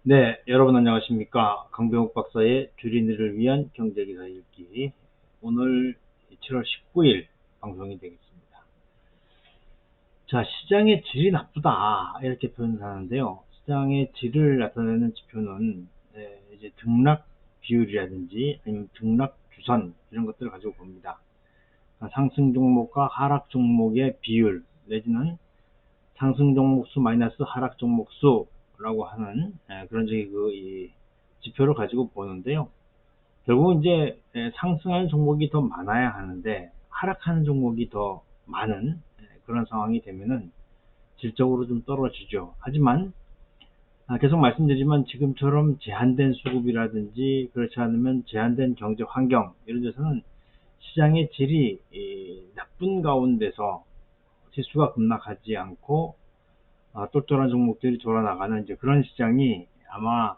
네, 여러분 안녕하십니까. 강병욱 박사의 주린이를 위한 경제기사 읽기. 오늘 7월 19일 방송이 되겠습니다. 자, 시장의 질이 나쁘다. 이렇게 표현하는데요. 시장의 질을 나타내는 지표는 이제 등락 비율이라든지 아니면 등락 주선 이런 것들을 가지고 봅니다. 상승 종목과 하락 종목의 비율 내지는 상승 종목 수 마이너스 하락 종목 수라고 하는 그런 이 지표를 가지고 보는데요. 결국 이제 상승하는 종목이 더 많아야 하는데 하락하는 종목이 더 많은 그런 상황이 되면은 질적으로 좀 떨어지죠. 하지만 계속 말씀드리지만 지금처럼 제한된 수급이라든지 그렇지 않으면 제한된 경제 환경 이런 데서는 시장의 질이 나쁜 가운데서 지수가 급락하지 않고 똘똘한 종목들이 돌아나가는 이제 그런 시장이 아마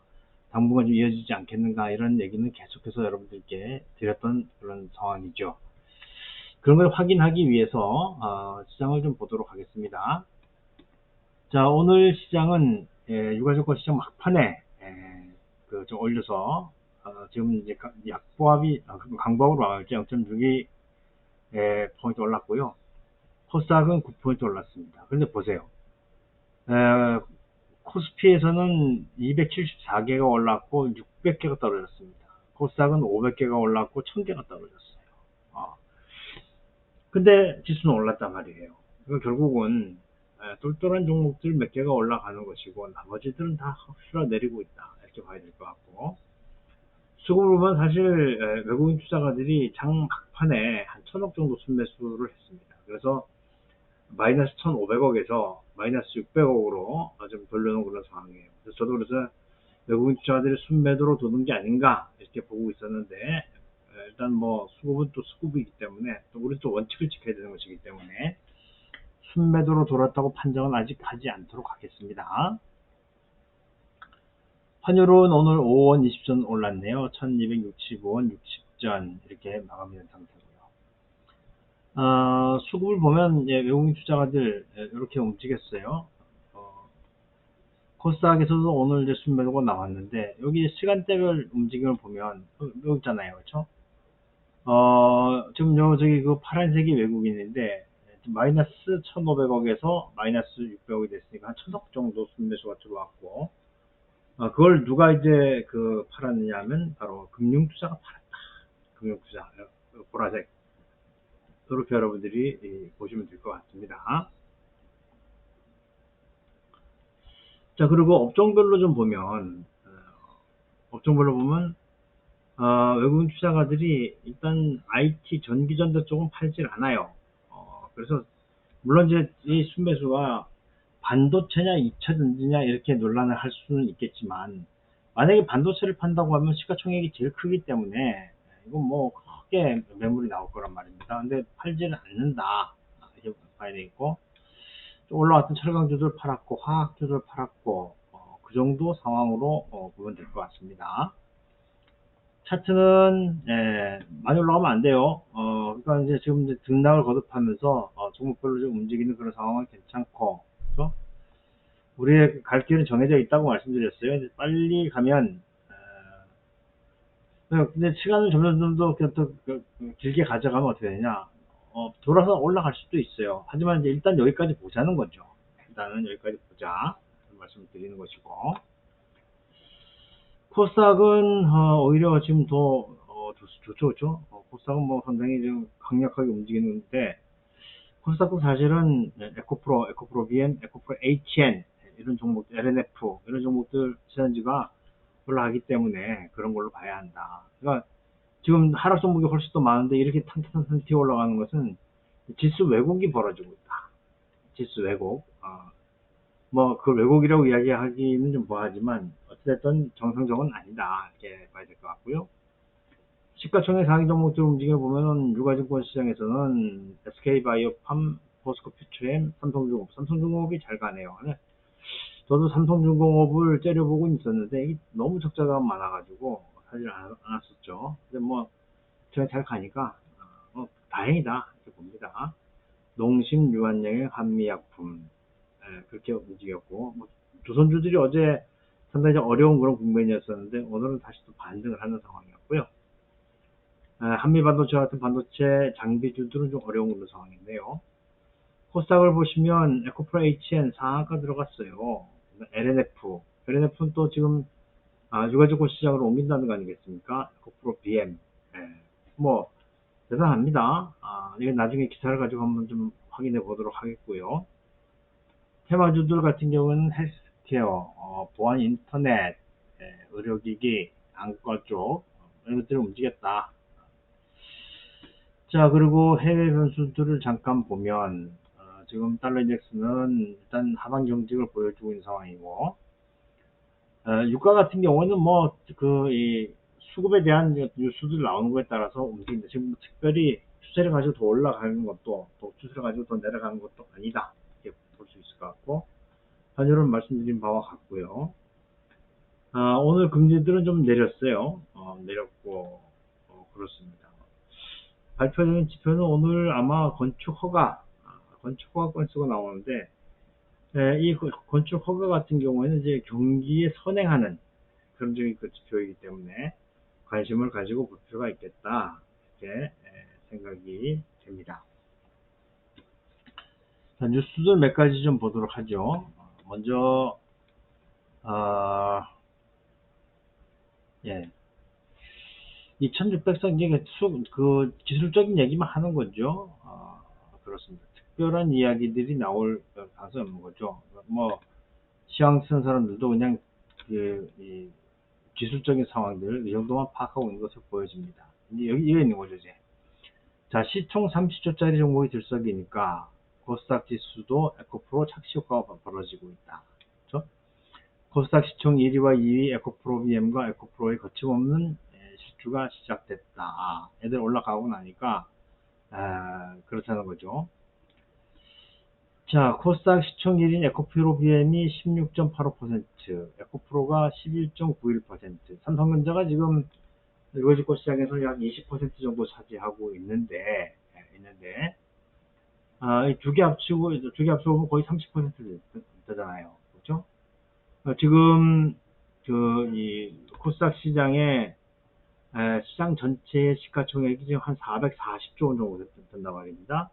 당분간 좀 이어지지 않겠는가 이런 얘기는 계속해서 여러분들께 드렸던 그런 상황이죠. 그런 걸 확인하기 위해서 시장을 좀 보도록 하겠습니다. 자, 오늘 시장은 유가증권 시장 막판에 좀 올려서 지금 이제 약보합이 강보합으로 나왔죠. 0.6이 포인트 올랐고요. 코스닥은 9포인트 올랐습니다. 그런데 보세요. 코스피에서는 274개가 올랐고 600개가 떨어졌습니다. 코스닥은 500개가 올랐고 1000개가 떨어졌어요. 근데 지수는 올랐단 말이에요. 결국은 똘똘한 종목들 몇 개가 올라가는 것이고 나머지들은 다 흡수라 내리고 있다. 이렇게 봐야 될 것 같고 수급을 보면 사실 외국인 투자가들이 장 막판에 한 1000억 정도 순매수를 했습니다. 그래서 마이너스 1,500억에서 마이너스 600억으로 좀 돌려놓은 그런 상황이에요. 그래서 저도 그래서 외국인 투자들이 순매도로 도는 게 아닌가 이렇게 보고 있었는데 일단 뭐 수급은 또 수급이기 때문에 또 우리 또 원칙을 지켜야 되는 것이기 때문에 순매도로 돌았다고 판정은 아직 하지 않도록 하겠습니다. 환율은 오늘 5원 20전 올랐네요. 1265원 60전 이렇게 마감된 상태고요. 수급을 보면 외국인 투자가들 이렇게 움직였어요. 코스닥에서도 오늘 이제 순매도가 나왔는데 여기 시간대별 움직임을 보면 여기 있잖아요, 그렇죠? 지금 저기 그 파란색이 외국인인데 마이너스 1,500억에서 마이너스 600억이 됐으니까 한 1,000억 정도 순매수가 들어왔고 그걸 누가 이제 팔았느냐 하면 바로 금융투자가 팔았다. 금융투자 보라색 이렇게 여러분들이 보시면 될 것 같습니다. 자, 그리고 업종별로 좀 보면 외국인 투자가들이 일단 IT 전기전자 쪽은 팔질 않아요. 그래서 물론 이제 이 순매수가 반도체냐 2차 전지냐 이렇게 논란을 할 수는 있겠지만 만약에 반도체를 판다고 하면 시가총액이 제일 크기 때문에 이건 뭐 크게 매물이 나올 거란 말입니다. 근데 팔지는 않는다 이렇게 봐야 되겠고 좀 올라왔던 철강주들 팔았고 화학주들 팔았고 그 정도 상황으로 보면 될 것 같습니다. 차트는 많이 올라가면 안 돼요. 그러니까 이제 지금 이제 등락을 거듭하면서 종목별로 좀 움직이는 그런 상황은 괜찮고, 그래서 우리의 갈 길은 정해져 있다고 말씀드렸어요. 이제 빨리 가면 근데 시간을 점점 더 길게 가져가면 어떻게 되냐? 돌아서 올라갈 수도 있어요. 하지만 이제 일단 여기까지 보자는 거죠. 일단은 여기까지 보자 말씀을 드리는 것이고. 코스닥은 오히려 지금 더 좋죠, 그렇죠? 코스닥은 뭐 상당히 좀 강력하게 움직이는데 코스닥도 사실은 에코프로 BM, 에코프로 HN 이런 종목, LNF 이런 종목들 시선지가 올라가기 때문에 그런 걸로 봐야 한다. 그러니까 지금 하락 종목이 훨씬 더 많은데 이렇게 탕탕탕 튀어 올라가는 것은 지수 왜곡이 벌어지고 있다. 지수 왜곡. 뭐 그 왜곡이라고 이야기하기는 좀 뭐하지만 어찌됐든 정상적은 아니다 이렇게 봐야 될 것 같고요. 시가총액 상위 종목들 움직여 보면은 유가증권 시장에서는 SK바이오팜, 포스코퓨처엠, 삼성중공업이 잘 가네요. 네. 저도 삼성중공업을 째려보고 있었는데 이게 너무 적자가 많아가지고 사실 안 왔었죠. 근데 뭐 제가 잘 가니까 다행이다 이렇게 봅니다. 농심, 유한양행, 한미약품 그렇게 움직였고 조선주들이 어제 상당히 좀 어려운 그런 국면이었었는데 오늘은 다시 또 반등을 하는 상황이었고요. 한미 반도체 같은 반도체 장비주들은 좀 어려운 그런 상황인데요. 코스닥을 보시면 에코프로 HN 상한가 들어갔어요. LNF는 또 지금 유가증권 시장으로 옮긴다는 거 아니겠습니까? 에코프로 BM. 뭐 대단합니다. 이건 나중에 기사를 가지고 한번 좀 확인해 보도록 하겠고요. 테마주들 같은 경우는 헬스케어, 보안 인터넷, 의료기기, 안과 쪽 이런 것들이 움직였다. 자, 그리고 해외 변수들을 잠깐 보면 지금 달러 인덱스는 일단 하방 경직을 보여주고 있는 상황이고, 유가 같은 경우는 뭐 이 수급에 대한 뉴스들 나오는 거에 따라서 움직인다. 지금 특별히 추세를 가지고 더 올라가는 것도 또 추세를 가지고 더 내려가는 것도 아니다. 이렇게 볼 수 있을 것 같고, 환율은 말씀드린 바와 같고요. 오늘 금리들은 좀 내렸어요. 내렸고 그렇습니다. 발표되는 지표는 오늘 아마 건축 허가 건수가 나오는데, 이 건축 허가 같은 경우에는 이제 경기에 선행하는 그런 그 지표이기 때문에 관심을 가지고 볼 필요가 있겠다. 이렇게 생각이 됩니다. 자, 뉴스들 몇 가지 좀 보도록 하죠. 먼저, 예. 2600선 이게 그 기술적인 얘기만 하는 거죠. 그렇습니다. 특별한 이야기들이 나올 가능성이 없는 거죠. 뭐 시황 쓰는 사람들도 그냥 이 기술적인 상황들을 이 정도만 파악하고 있는 것으로 보여집니다. 이제 여기 이게 있는 거죠, 이제. 자, 시총 30조짜리 종목이 들썩이니까 코스닥 지수도 에코프로 착시 효과가 벌어지고 있다. 그렇죠? 코스닥 시총 1위와 2위 에코프로 BM과 에코프로의 거침없는 실주가 시작됐다. 애들 올라가고 나니까 그렇다는 거죠. 자, 코스닥 시총 1인 에코프로 BM이 16.85%, 에코프로가 11.91%, 삼성전자가 지금 일거지권 시장에서 약 20% 정도 차지하고 있는데, 이 두 개 합치고 보면 거의 30% 되잖아요. 그렇죠? 지금, 이 코스닥 시장의 시장 전체의 시가총액이 지금 한 440조 원 정도 된단 말입니다.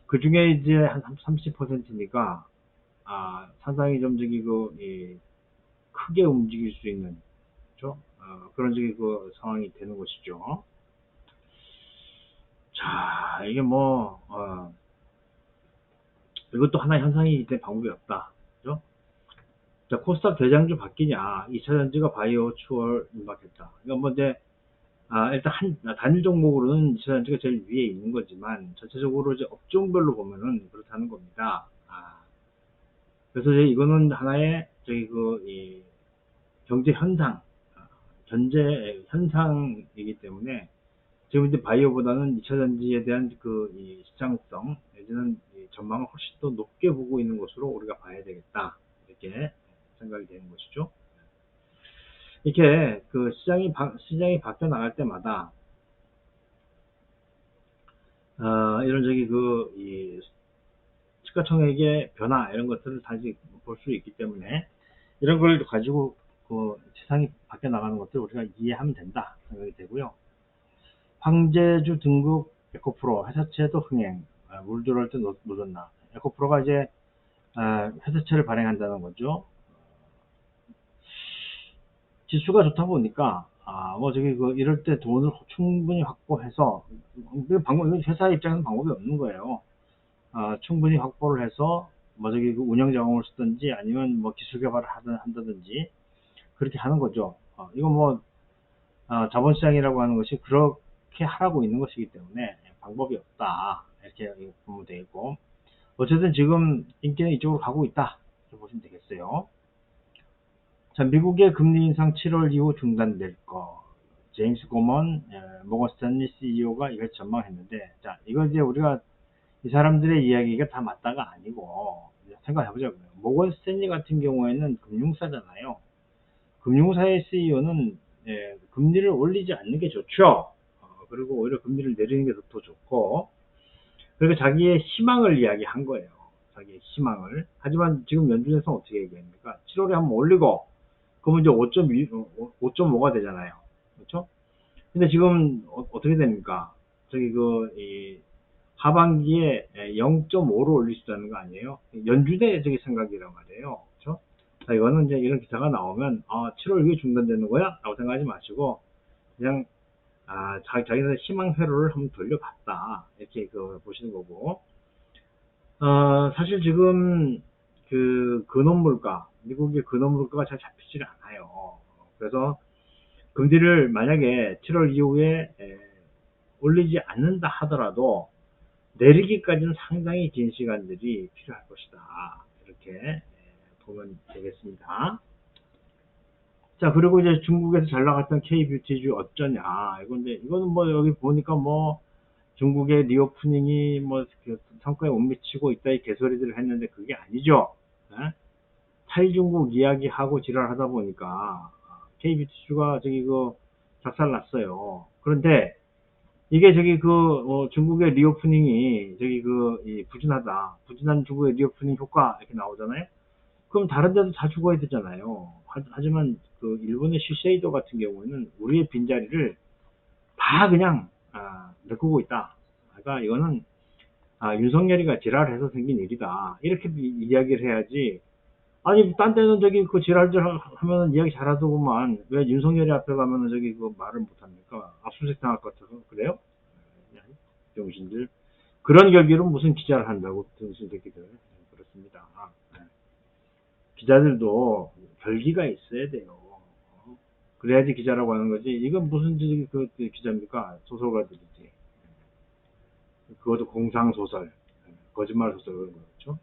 그 중에 이제 한 30%니까, 상당히 좀 크게 움직일 수 있는, 그렇죠? 그런 상황이 되는 것이죠. 자, 이게 뭐, 이것도 하나의 현상이기 때문에 방법이 없다. 그죠? 자, 코스닥 대장주 바뀌냐. 2차전지가 바이오 추월 임박했다. 이건 뭐 이제, 일단 단일 종목으로는 2차전지가 제일 위에 있는 거지만, 전체적으로 이제 업종별로 보면은 그렇다는 겁니다. 그래서 이제 이거는 하나의, 이 경제 현상, 견제 현상이기 때문에, 지금 이제 바이오보다는 2차전지에 대한 이 시장성, 내지는 전망을 훨씬 더 높게 보고 있는 것으로 우리가 봐야 되겠다. 이렇게 생각이 되는 것이죠. 이렇게 시장이 바뀌어 나갈 때마다, 이런 이 시가총액의 변화, 이런 것들을 다시 볼 수 있기 때문에, 이런 걸 가지고 세상이 바뀌어 나가는 것들을 우리가 이해하면 된다 생각이 되고요. 황제주 등급 에코프로 회사채도 흥행, 물 들어올 때 놓쳤나. 에코프로가 이제 회사채를 발행한다는 거죠. 지수가 좋다 보니까 이럴 때 돈을 충분히 확보해서, 회사 입장에서는 방법이 없는 거예요. 충분히 확보를 해서 운영 자금을 쓰든지 아니면 뭐 기술 개발을 한다든지 그렇게 하는 거죠. 이건 뭐 자본시장이라고 하는 것이 그렇게 하라고 있는 것이기 때문에 방법이 없다. 이렇게 보면 되겠고, 어쨌든 지금 인기는 이쪽으로 가고 있다. 이렇게 보시면 되겠어요. 자, 미국의 금리 인상 7월 이후 중단될 거. 제임스 고먼, 모건 스탠리 CEO가 이걸 전망했는데, 자, 이거 이제 우리가 이 사람들의 이야기가 다 맞다가 아니고, 생각해보자고요. 모건 스탠리 같은 경우에는 금융사잖아요. 금융사의 CEO는 금리를 올리지 않는 게 좋죠. 그리고 오히려 금리를 내리는 게 더 좋고, 그리고 자기의 희망을 이야기한 거예요. 자기의 희망을. 하지만 지금 연준에서 어떻게 얘기합니까? 7월에 한번 올리고 그러면 이제 5.5가 되잖아요. 그렇죠? 근데 지금 어떻게 됩니까? 저기 이 하반기에 0.5로 올릴 수 있다는 거 아니에요? 연준의 저기 생각이란 말이에요. 그렇죠? 자, 이거는 이제 이런 기사가 나오면 7월 이게 중단되는 거야? 라고 생각하지 마시고 그냥 자기네 희망 회로를 한번 돌려봤다 이렇게 보시는 거고, 사실 지금 근원 물가, 미국의 근원 물가가 잘 잡히질 않아요. 그래서 금리를 만약에 7월 이후에 올리지 않는다 하더라도 내리기까지는 상당히 긴 시간들이 필요할 것이다. 이렇게 보면 되겠습니다. 자, 그리고 이제 중국에서 잘 나갔던 K뷰티주 어쩌냐. 이거는 뭐 여기 보니까 뭐 중국의 리오프닝이 그 성과에 못 미치고 있다 이 개소리들을 했는데 그게 아니죠. 예? 탈중국 이야기하고 지랄하다 보니까 K뷰티주가 작살났어요. 그런데 이게 중국의 리오프닝이 이 부진한 중국의 리오프닝 효과 이렇게 나오잖아요. 그럼 다른 데도 다 죽어야 되잖아요. 하지만 일본의 시세이도 같은 경우에는 우리의 빈자리를 다 그냥 메꾸고 있다. 그러니까 이거는 윤석열이가 지랄해서 생긴 일이다. 이렇게 이야기를 해야지. 아니 딴 때는 그 지랄들 하면은 이야기 잘하더구만 왜 윤석열이 앞에 가면은 말을 못합니까? 압수수색 당할 것 같아서 그래요? 병신들. 그런 결기로 무슨 기자를 한다고 병신 새끼들. 그렇습니다. 기자들도 결기가 있어야 돼요. 그래야지 기자라고 하는 거지. 이건 무슨 기자입니까? 소설가들이지. 그것도 공상소설, 거짓말 소설 그런 거죠.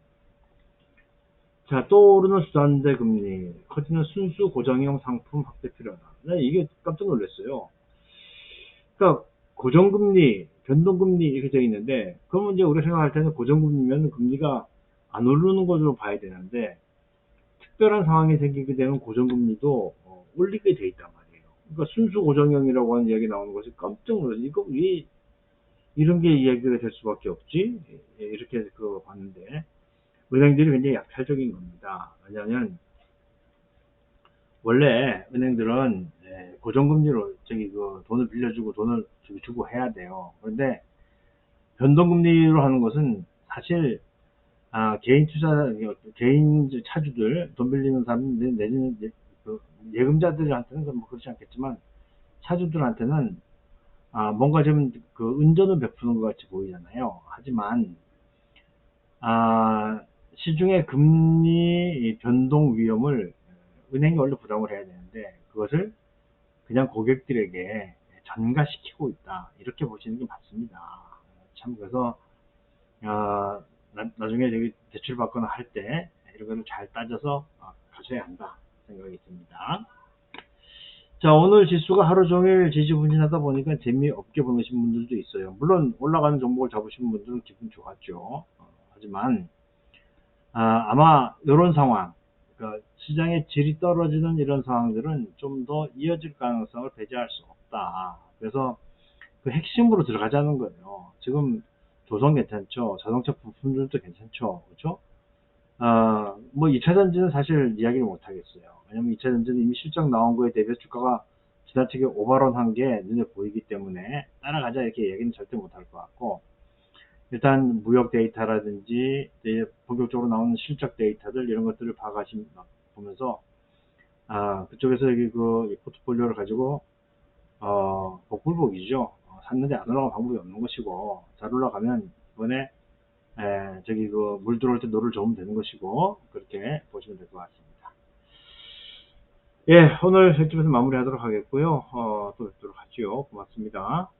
자, 또 오르는 수단대 금리, 커지는 순수 고정형 상품 확대 필요하다. 이게 깜짝 놀랐어요. 그러니까 고정금리, 변동금리 이렇게 되어 있는데, 그러면 이제 우리가 생각할 때는 고정금리면 금리가 안 오르는 것으로 봐야 되는데, 특별한 상황이 생기게 되면 고정금리도 올리게 돼 있단 말이에요. 그러니까 순수 고정형이라고 하는 이야기 나오는 것이 깜짝 놀랐어요. 이거 왜 이런 게 이야기가 될 수밖에 없지? 이렇게 봤는데, 은행들이 굉장히 약탈적인 겁니다. 왜냐하면 원래 은행들은 고정금리로 돈을 빌려주고 돈을 주고 해야 돼요. 그런데 변동금리로 하는 것은 사실 개인 차주들, 돈 빌리는 사람, 내지는 예금자들한테는 뭐 그렇지 않겠지만 차주들한테는 뭔가 좀 은전을 베푸는 것 같이 보이잖아요. 하지만 시중의 금리 변동 위험을 은행이 원래 부담을 해야 되는데 그것을 그냥 고객들에게 전가시키고 있다. 이렇게 보시는 게 맞습니다. 참 그래서 나중에 대출 받거나 할 때 이런 거를 잘 따져서 가셔야 한다 생각이 듭니다. 자, 오늘 지수가 하루 종일 지지부진하다 보니까 재미없게 보내신 분들도 있어요. 물론 올라가는 종목을 잡으신 분들은 기분 좋았죠. 하지만 아마 이런 상황, 그러니까 시장의 질이 떨어지는 이런 상황들은 좀 더 이어질 가능성을 배제할 수 없다. 그래서 그 핵심으로 들어가자는 거예요. 지금 조선 괜찮죠? 자동차 부품들도 괜찮죠? 그렇죠? 뭐 2차전지는 사실 이야기를 못 하겠어요. 왜냐면 2차전지는 이미 실적 나온 거에 대비해서 주가가 지나치게 오버런 한 게 눈에 보이기 때문에 따라가자 이렇게 얘기는 절대 못 할 것 같고, 일단 무역 데이터라든지 본격적으로 나오는 실적 데이터들 이런 것들을 보면서 그쪽에서 포트폴리오를 가지고 복불복이죠. 샀는데 안 올라가면 방법이 없는 것이고, 잘 올라가면 이번에 물 들어올 때 노를 저으면 되는 것이고, 그렇게 보시면 될 것 같습니다. 예, 오늘 이쯤에서 마무리하도록 하겠고요. 또 뵙도록 하죠. 고맙습니다.